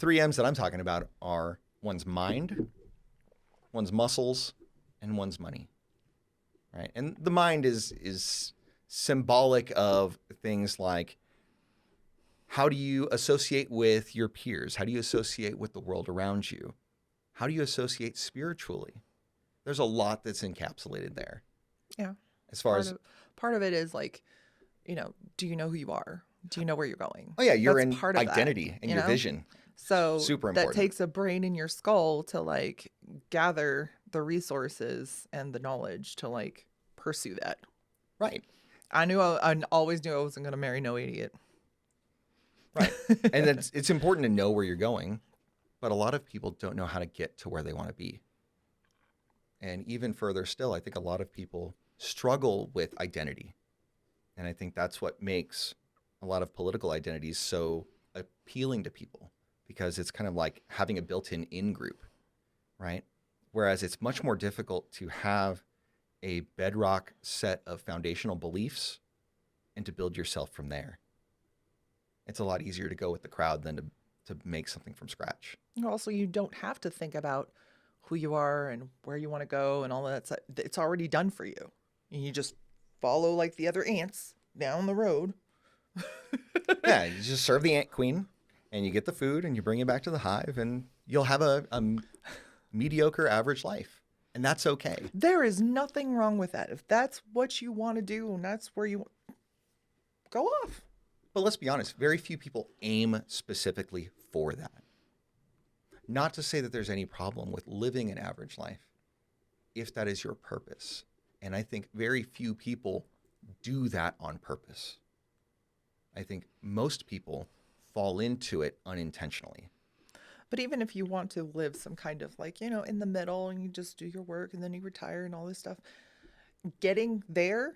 three M's that I'm talking about are one's mind, one's muscles, and one's money, right? And the mind is symbolic of things like, how do you associate with your peers? How do you associate with the world around you? How do you associate spiritually? There's a lot that's encapsulated there. Yeah. As far Part as, of part of it is like, do you know who you are? Do you know where you're going? oh yeah, you're That's in part of that, identity and you your know? vision. So Super that important. takes a brain in your skull to like gather the resources and the knowledge to like pursue that. Right. I always knew I wasn't going to marry no idiot. Right. And it's important to know where you're going, but a lot of people don't know how to get to where they want to be. And even further still, I think a lot of people struggle with identity. And I think that's what makes a lot of political identities so appealing to people, because it's kind of like having a built-in in-group, right? Whereas it's much more difficult to have a bedrock set of foundational beliefs and to build yourself from there. It's a lot easier to go with the crowd than to make something from scratch. Also, you don't have to think about who you are and where you want to go and all that stuff. It's already done for you. And you just follow like the other ants down the road. Yeah, you just serve the ant queen and you get the food and you bring it back to the hive and you'll have a mediocre average life. And that's okay. There is nothing wrong with that. If that's what you want to do and that's where you go off. But let's be honest, very few people aim specifically for that. Not to say that there's any problem with living an average life, if that is your purpose. And I think very few people do that on purpose. I think most people fall into it unintentionally. But even if you want to live some kind of like, in the middle and you just do your work and then you retire and all this stuff, getting there,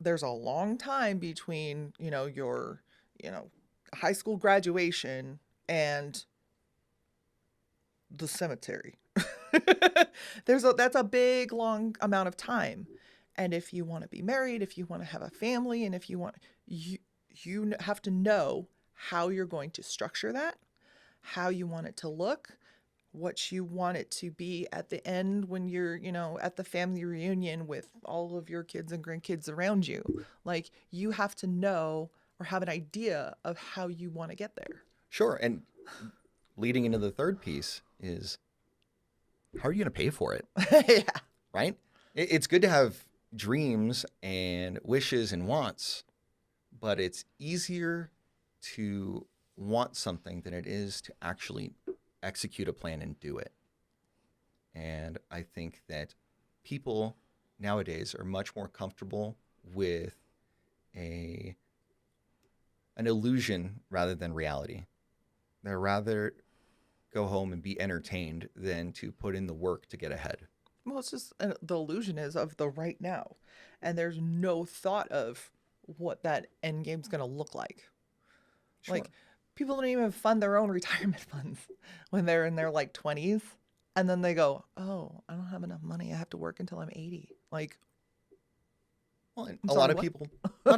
there's a long time between, your, high school graduation and the cemetery. That's a big, long amount of time. And if you want to be married, if you want to have a family, and if you want, you have to know how you're going to structure that, how you want it to look, what you want it to be at the end when you're, at the family reunion with all of your kids and grandkids around you. Like, you have to know or have an idea of how you want to get there. Sure. And leading into the third piece is, how are you going to pay for it? Yeah. Right? It's good to have dreams and wishes and wants, but it's easier to want something than it is to actually execute a plan and do it. And I think that people nowadays are much more comfortable with an illusion rather than reality. They'd rather go home and be entertained than to put in the work to get ahead. Well, it's just the illusion is of the right now. And there's no thought of what that end game's going to look like. Sure. Like, people don't even fund their own retirement funds when they're in their like 20s. And then they go, oh, I don't have enough money. I have to work until I'm 80. Like, well, a sorry, lot of what?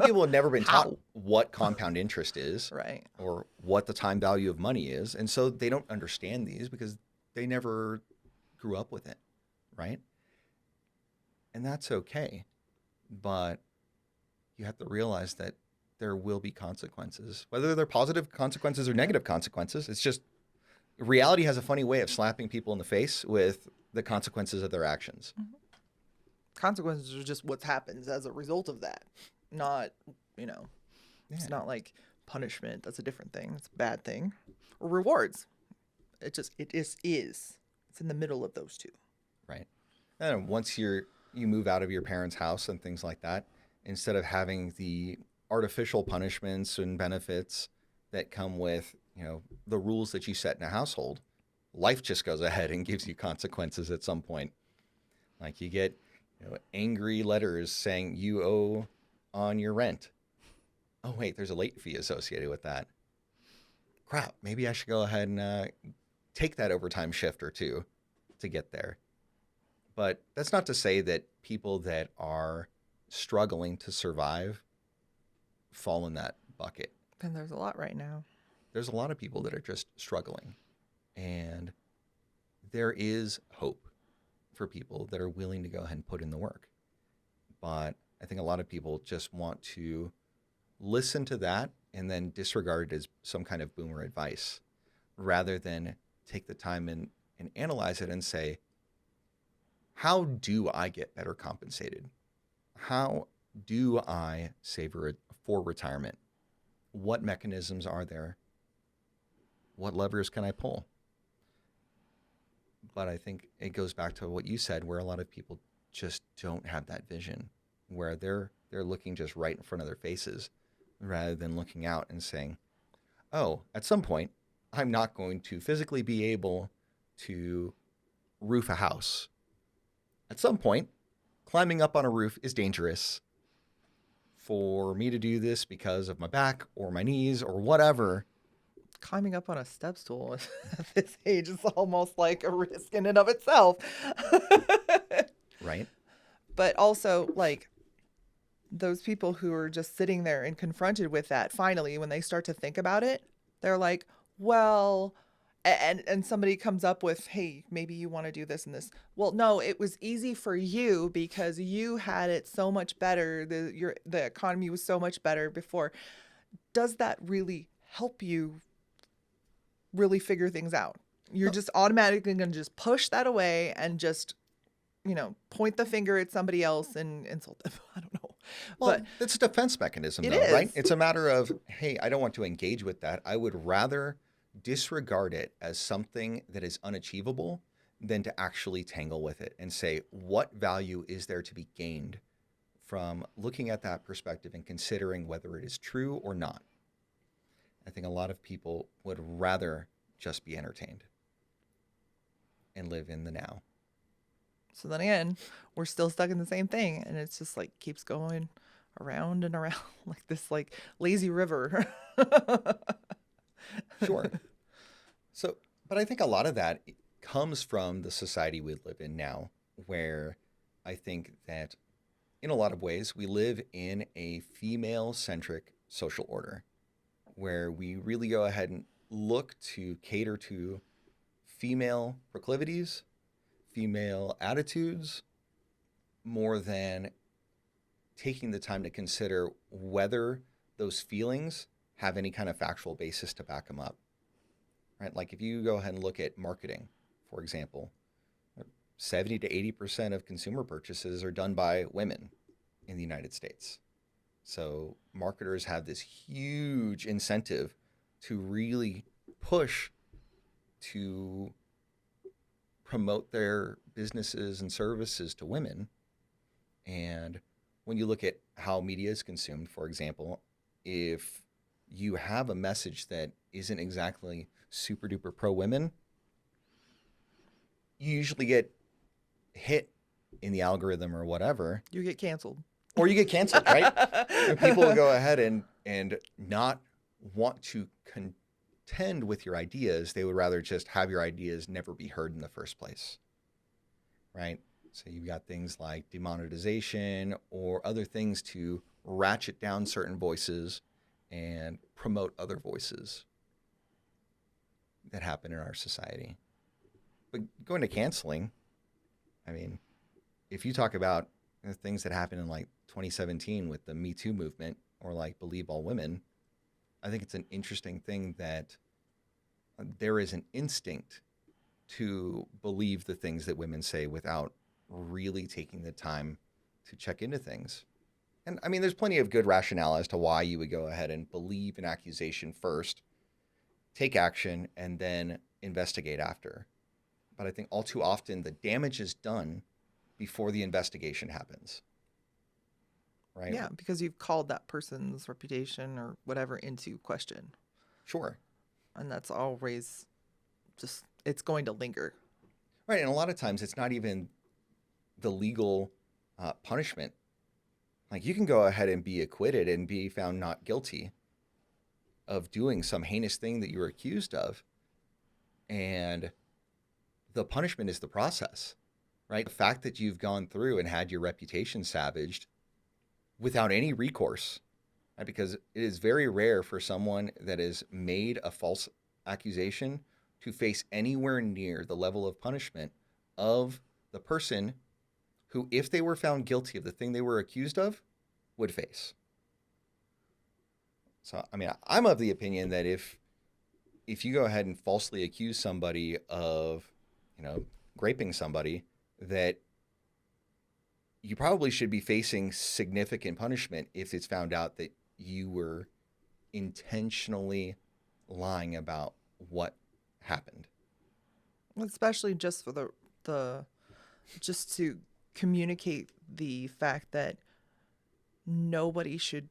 people have never been How? taught what compound interest is, right. or what the time value of money is, and so they don't understand these because they never grew up with it, right? And that's okay, but you have to realize that there will be consequences, whether they're positive consequences or negative consequences. It's just reality has a funny way of slapping people in the face with the consequences of their actions. Mm-hmm. Consequences are just what happens as a result of that. Not, it's not like punishment. That's a different thing. It's a bad thing. Or rewards. It is. It's in the middle of those two. Right. And once you move out of your parents' house and things like that, instead of having the artificial punishments and benefits that come with, the rules that you set in a household, life just goes ahead and gives you consequences at some point. Like you get, angry letters saying you owe on your rent. Oh, wait, there's a late fee associated with that. Crap, maybe I should go ahead and take that overtime shift or two to get there. But that's not to say that people that are struggling to survive fall in that bucket. And there's a lot right now. there's a lot of people that are just struggling. And there is hope for people that are willing to go ahead and put in the work. But I think a lot of people just want to listen to that and then disregard it as some kind of boomer advice rather than take the time and analyze it and say, how do I get better compensated? How do I save for retirement? What mechanisms are there? What levers can I pull? But I think it goes back to what you said, where a lot of people just don't have that vision, where they're looking just right in front of their faces rather than looking out and saying, oh, at some point, I'm not going to physically be able to roof a house. At some point, climbing up on a roof is dangerous. For me to do this because of my back or my knees or whatever, Climbing up on a step stool at this age is almost like a risk in and of itself. right? But also, like, those people who are just sitting there and confronted with that, finally, when they start to think about it, they're like, well, and somebody comes up with, hey, maybe you want to do this and this. Well, no, it was easy for you because you had it so much better. The economy was so much better before. Does that really help you really figure things out? You're No, just automatically going to just push that away and just, point the finger at somebody else and insult them. I don't know. But well, it's a defense mechanism, it though, right? is. It's a matter of, hey, I don't want to engage with that. I would rather disregard it as something that is unachievable than to actually tangle with it and say, what value is there to be gained from looking at that perspective and considering whether it is true or not? I think a lot of people would rather just be entertained and live in the now. So then again, we're still stuck in the same thing. And it's just like keeps going around and around like this like lazy river. Sure. So, but I think a lot of that comes from the society we live in now, where I think that in a lot of ways we live in a female centric social order where we really go ahead and look to cater to female proclivities, female attitudes, more than taking the time to consider whether those feelings have any kind of factual basis to back them up. Right? Like if you go ahead and look at marketing, for example, 70 to 80% of consumer purchases are done by women in the United States. So marketers have this huge incentive to really push to promote their businesses and services to women. And when you look at how media is consumed, for example, if you have a message that isn't exactly super duper pro women, you usually get hit in the algorithm or whatever, You get canceled. or you get canceled, right? And people will go ahead and not want to contend with your ideas. They would rather just have your ideas never be heard in the first place, right? So you've got things like demonetization or other things to ratchet down certain voices and promote other voices that happen in our society. But going to canceling, I mean, if you talk about the things that happened in like 2017 with the Me Too movement or like Believe All Women, I think it's an interesting thing that there is an instinct to believe the things that women say without really taking the time to check into things. And I mean, there's plenty of good rationale as to why you would go ahead and believe an accusation first, take action, and then investigate after. But I think all too often the damage is done before the investigation happens, right? Yeah, because you've called that person's reputation or whatever into question. Sure. And that's always just, it's going to linger. Right. And a lot of times it's not even the legal punishment. Like you can go ahead and be acquitted and be found not guilty of doing some heinous thing that you were accused of. And the punishment is the process, right? The fact that you've gone through and had your reputation savaged without any recourse. right? Because it is very rare for someone that has made a false accusation to face anywhere near the level of punishment of the person who, if they were found guilty of the thing they were accused of, would face. So, I mean, I'm of the opinion that if you go ahead and falsely accuse somebody of, graping somebody, that you probably should be facing significant punishment if it's found out that you were intentionally lying about what happened. Especially just for the just to communicate the fact that nobody should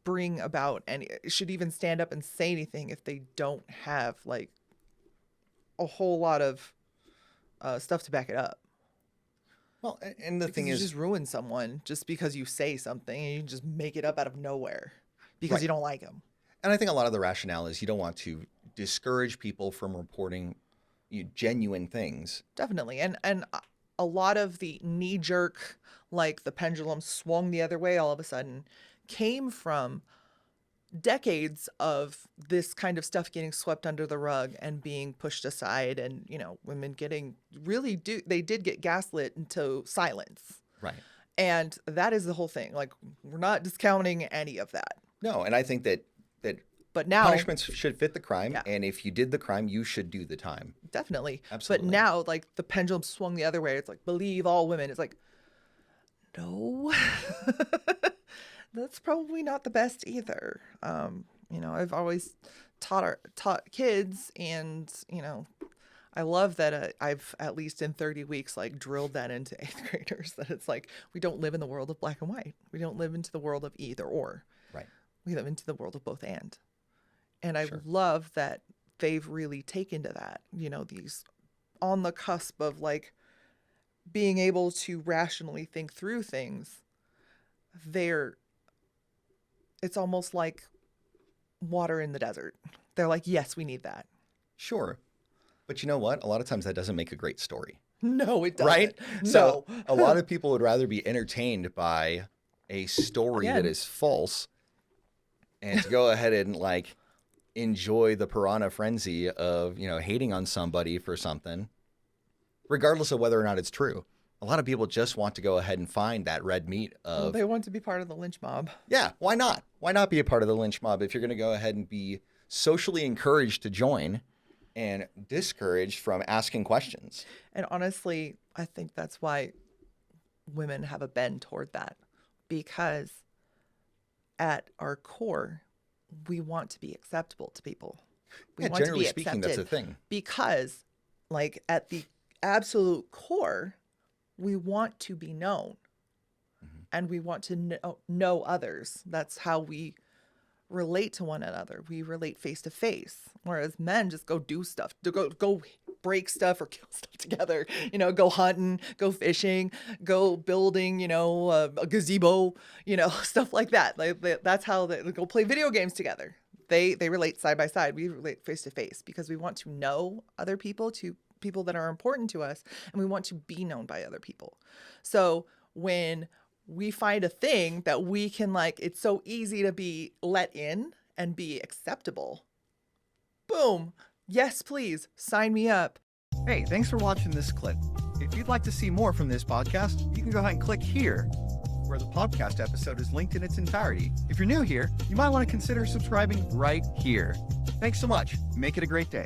bring about any should even stand up and say anything if they don't have like a whole lot of stuff to back it up. Well, and the Because thing you is, just ruin someone just because you say something and you can just make it up out of nowhere because you don't like them. and I think a lot of the rationale is you don't want to discourage people from reporting genuine things. Definitely. And a lot of the knee jerk, like the pendulum swung the other way all of a sudden, came from decades of this kind of stuff getting swept under the rug and being pushed aside, and women getting they did get gaslit into silence. Right. And that is the whole thing. Like, we're not discounting any of that. No, and I think that But now, punishments should fit the crime, Yeah. and if you did the crime, you should do the time. definitely. Absolutely. But now, like, the pendulum swung the other way. It's like, believe all women. It's like, no, that's probably not the best either. I've always taught kids, and I love that I've at least in 30 weeks like drilled that into 8th graders, that it's like, we don't live in the world of black and white. We don't live into the world of either or. Right. We live into the world of both and. And I Sure. love that they've really taken to that, these on the cusp of like being able to rationally think through things. It's almost like water in the desert. They're like, yes, we need that. Sure. But you know what? A lot of times that doesn't make a great story. No, it doesn't. Right? No. So a lot of people would rather be entertained by a story that Again. is false and to go ahead and like enjoy the piranha frenzy of, hating on somebody for something, regardless of whether or not it's true. A lot of people just want to go ahead and find that red meat Well, of, they want to be part of the lynch mob. yeah, why not? Why not be a part of the lynch mob if you're going to go ahead and be socially encouraged to join and discouraged from asking questions? And honestly, I think that's why women have a bend toward that, because at our core, we want to be acceptable to people. We Yeah, want to generally be speaking, that's accepted a thing. because, like, at the absolute core, we want to be known, and we want to know others. That's how we relate to one another. We relate face to face, whereas men just go do stuff, go break stuff or kill stuff together. Go hunting, go fishing, go building. A gazebo. Stuff like that. Like that's how they go play video games together. They relate side by side. We relate face to face because we want to know other people, to people that are important to us, and we want to be known by other people. So when we find a thing that we can it's so easy to be let in and be acceptable. Boom. Yes, please sign me up. Hey, thanks for watching this clip. If you'd like to see more from this podcast, you can go ahead and click here, where the podcast episode is linked in its entirety. If you're new here, you might want to consider subscribing right here. Thanks so much. Make it a great day.